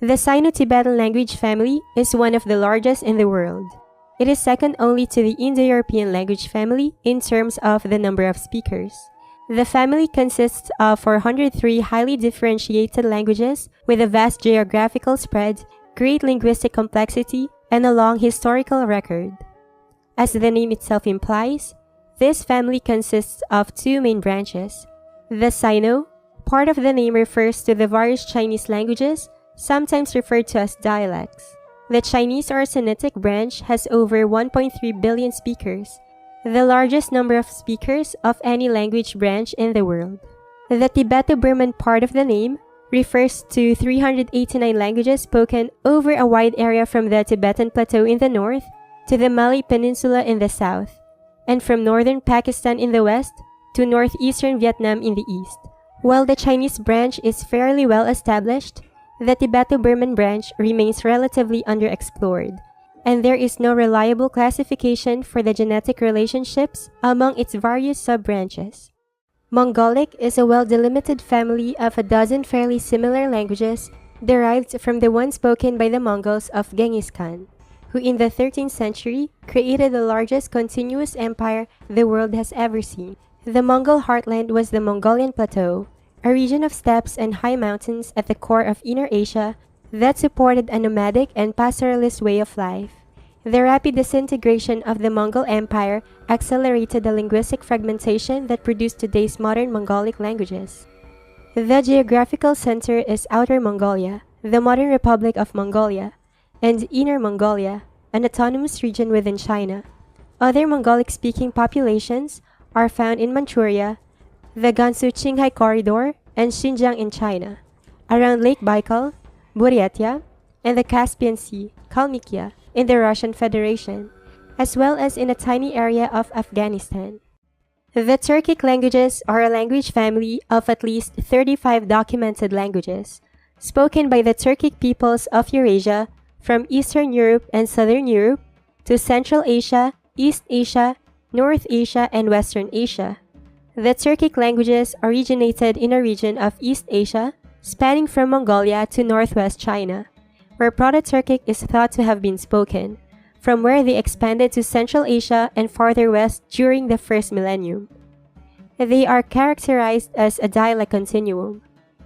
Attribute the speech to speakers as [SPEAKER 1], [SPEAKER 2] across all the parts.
[SPEAKER 1] The Sino-Tibetan language family is one of the largest in the world. It is second only to the Indo-European language family in terms of the number of speakers. The family consists of 403 highly differentiated languages with a vast geographical spread, great linguistic complexity, and a long historical record. As the name itself implies, this family consists of two main branches. The Sino, part of the name refers to the various Chinese languages, sometimes referred to as dialects. The Chinese or Sinitic branch has over 1.3 billion speakers, the largest number of speakers of any language branch in the world. The Tibeto-Burman part of the name refers to 389 languages spoken over a wide area from the Tibetan Plateau in the north to the Malay Peninsula in the south, and from northern Pakistan in the west to northeastern Vietnam in the east. While the Chinese branch is fairly well established, the Tibeto-Burman branch remains relatively underexplored, and there is no reliable classification for the genetic relationships among its various sub-branches. Mongolic is a well-delimited family of a dozen fairly similar languages derived from the one spoken by the Mongols of Genghis Khan, who in the 13th century created the largest continuous empire the world has ever seen. The Mongol heartland was the Mongolian Plateau, a region of steppes and high mountains at the core of Inner Asia that supported a nomadic and pastoralist way of life. The rapid disintegration of the Mongol Empire accelerated the linguistic fragmentation that produced today's modern Mongolic languages. The geographical center is Outer Mongolia, the modern Republic of Mongolia, and Inner Mongolia, an autonomous region within China. Other Mongolic-speaking populations are found in Manchuria, the Gansu-Qinghai Corridor, and Xinjiang in China, around Lake Baikal, Buryatia, and the Caspian Sea, Kalmykia, in the Russian Federation, as well as in a tiny area of Afghanistan. The Turkic languages are a language family of at least 35 documented languages, spoken by the Turkic peoples of Eurasia, from Eastern Europe and Southern Europe to Central Asia, East Asia, North Asia, and Western Asia. The Turkic languages originated in a region of East Asia, spanning from Mongolia to northwest China, where Proto-Turkic is thought to have been spoken, from where they expanded to Central Asia and farther west during the first millennium. They are characterized as a dialect continuum.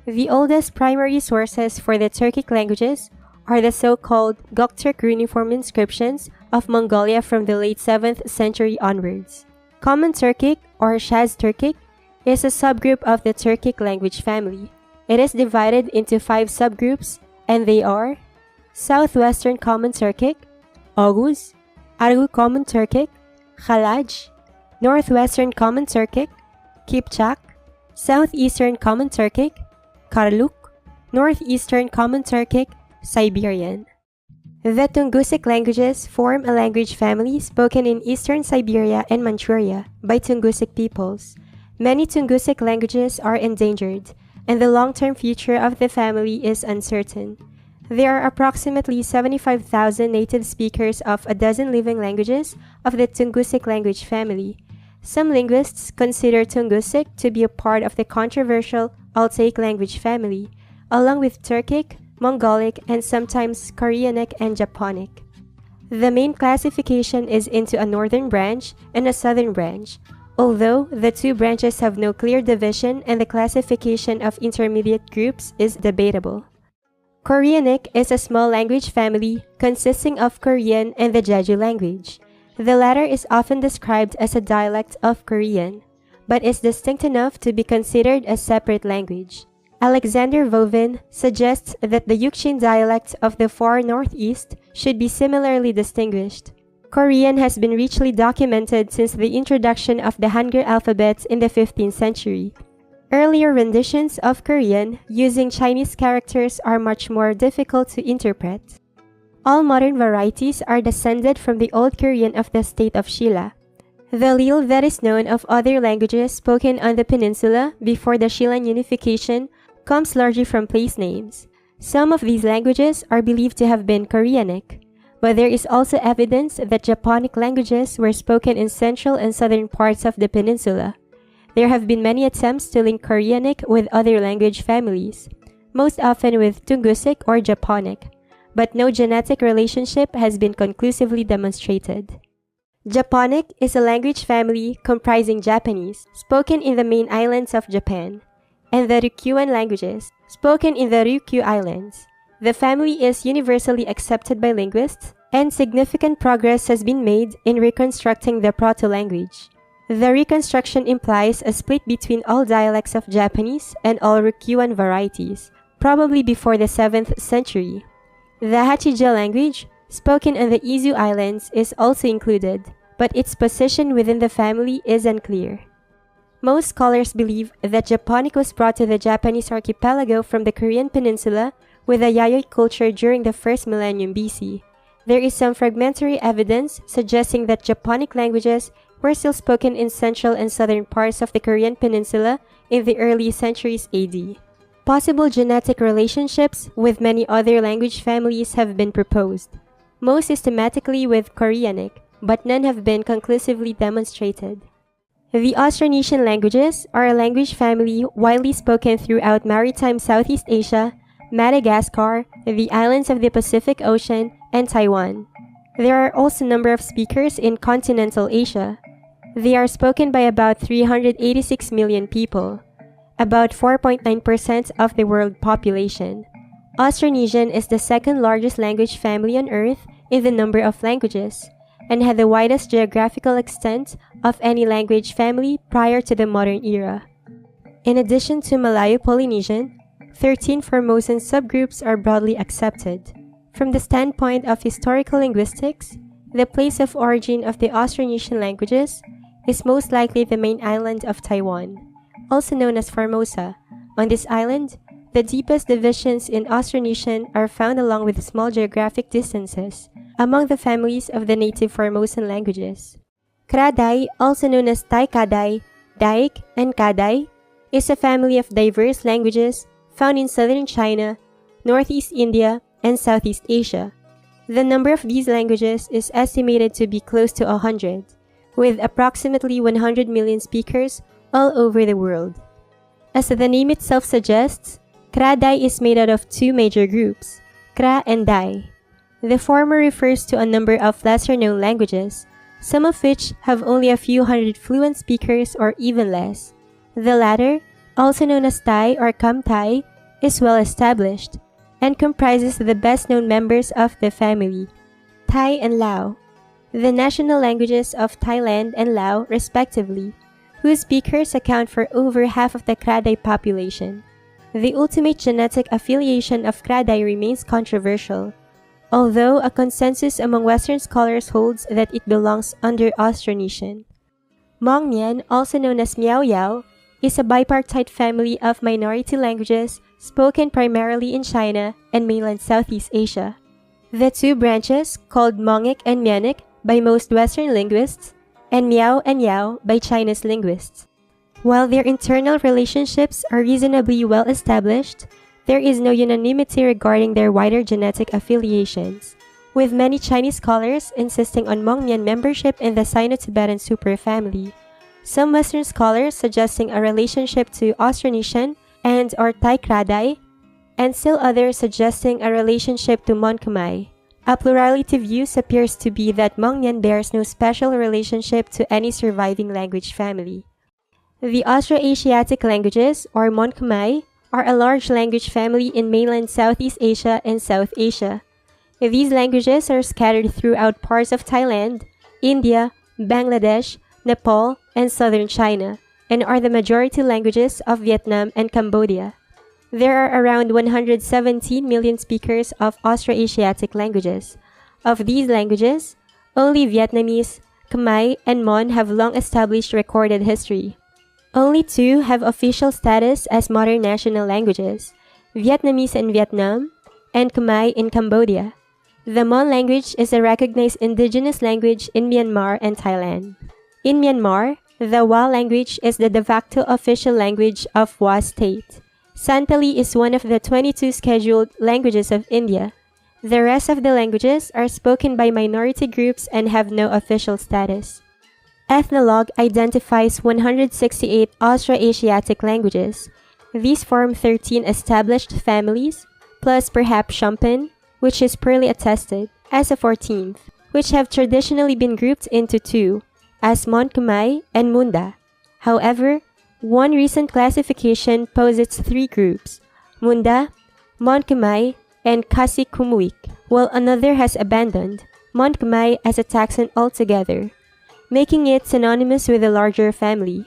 [SPEAKER 1] The oldest primary sources for the Turkic languages are the so-called Göktürk cuneiform inscriptions of Mongolia from the late 7th century onwards. Common Turkic, or Shaz Turkic, is a subgroup of the Turkic language family. It is divided into 5 subgroups, and they are Southwestern Common Turkic, Oghuz, Argu Common Turkic, Khalaj, Northwestern Common Turkic, Kipchak, Southeastern Common Turkic, Karluk, Northeastern Common Turkic, Siberian. The Tungusic languages form a language family spoken in eastern Siberia and Manchuria by Tungusic peoples. Many Tungusic languages are endangered, and the long-term future of the family is uncertain. There are approximately 75,000 native speakers of a dozen living languages of the Tungusic language family. Some linguists consider Tungusic to be a part of the controversial Altaic language family, along with Turkic, Mongolic, and sometimes Koreanic and Japonic. The main classification is into a northern branch and a southern branch, although the two branches have no clear division and the classification of intermediate groups is debatable. Koreanic is a small language family consisting of Korean and the Jeju language. The latter is often described as a dialect of Korean, but is distinct enough to be considered a separate language. Alexander Vovin suggests that the Yukshin dialect of the far northeast should be similarly distinguished. Korean has been richly documented since the introduction of the Hangul alphabet in the 15th century. Earlier renditions of Korean using Chinese characters are much more difficult to interpret. All modern varieties are descended from the Old Korean of the state of Shilla. The little that is known of other languages spoken on the peninsula before the Shillan unification comes largely from place names. Some of these languages are believed to have been Koreanic, but there is also evidence that Japonic languages were spoken in central and southern parts of the peninsula. There have been many attempts to link Koreanic with other language families. most often with Tungusic or Japonic, but no genetic relationship has been conclusively demonstrated. Japonic is a language family comprising Japanese, spoken in the main islands of Japan, and the Ryukyuan languages, spoken in the Ryukyu Islands. The family is universally accepted by linguists, and significant progress has been made in reconstructing the proto-language. The reconstruction implies a split between all dialects of Japanese and all Ryukyuan varieties, probably before the 7th century. The Hachija language, spoken on the Izu Islands, is also included, but its position within the family is unclear. Most scholars believe that Japonic was brought to the Japanese archipelago from the Korean peninsula with the Yayoi culture during the 1st millennium BC. There is some fragmentary evidence suggesting that Japonic languages were still spoken in central and southern parts of the Korean peninsula in the early centuries AD. Possible genetic relationships with many other language families have been proposed, most systematically with Koreanic, but none have been conclusively demonstrated. The Austronesian languages are a language family widely spoken throughout maritime Southeast Asia, Madagascar, the islands of the Pacific Ocean, and Taiwan. There are also a number of speakers in continental Asia. They are spoken by about 386 million people, about 4.9% of the world population. Austronesian is the second largest language family on Earth in the number of languages, and had the widest geographical extent of any language family prior to the modern era. In addition to Malayo-Polynesian, 13 Formosan subgroups are broadly accepted. From the standpoint of historical linguistics, the place of origin of the Austronesian languages is most likely the main island of Taiwan, also known as Formosa. On this island, the deepest divisions in Austronesian are found along with small geographic distances among the families of the native Formosan languages. Kra-Dai, also known as Tai-Kadai, Daik, and Kadai, is a family of diverse languages found in southern China, northeast India, and Southeast Asia. The number of these languages is estimated to be close to 100, with approximately 100 million speakers all over the world. As the name itself suggests, Kra-Dai is made out of two major groups, Kra and Dai. The former refers to a number of lesser-known languages, some of which have only a few hundred fluent speakers or even less. The latter, also known as Tai or Kam-Tai, is well established and comprises the best-known members of the family, Thai and Lao, the national languages of Thailand and Lao respectively, whose speakers account for over half of the Kra-Dai population. The ultimate genetic affiliation of Kra-Dai remains controversial, although a consensus among Western scholars holds that it belongs under Austronesian. Hmong Mien, also known as Miao Yao, is a bipartite family of minority languages spoken primarily in China and mainland Southeast Asia. The two branches, called Hmongic and Mienic by most Western linguists, and Miao and Yao by Chinese linguists. While their internal relationships are reasonably well established, there is no unanimity regarding their wider genetic affiliations, with many Chinese scholars insisting on Hmong Mien membership in the Sino-Tibetan superfamily, some Western scholars suggesting a relationship to Austronesian and or Tai Kra-Dai, and still others suggesting a relationship to Mon Khmer. A plurality of views appears to be that Hmong Mien bears no special relationship to any surviving language family. The Austroasiatic languages, or Mon Khmer, are a large language family in mainland Southeast Asia and South Asia. These languages are scattered throughout parts of Thailand, India, Bangladesh, Nepal, and southern China, and are the majority languages of Vietnam and Cambodia. There are around 117 million speakers of Austroasiatic languages. Of these languages, only Vietnamese, Khmer, and Mon have long established recorded history. Only two have official status as modern national languages, Vietnamese in Vietnam and Khmer in Cambodia. The Mon language is a recognized indigenous language in Myanmar and Thailand. In Myanmar, the Wa language is the de facto official language of Wa state. Santali is one of the 22 scheduled languages of India. The rest of the languages are spoken by minority groups and have no official status. Ethnologue identifies 168 Austroasiatic languages. These form 13 established families, plus perhaps Shumpin, which is poorly attested, as a 14th, which have traditionally been grouped into two, as Monkumai and Munda. However, one recent classification posits three groups, Munda, Monkumai, and Kasikumuik, while another has abandoned Monkumai as a taxon altogether, making it synonymous with the larger family.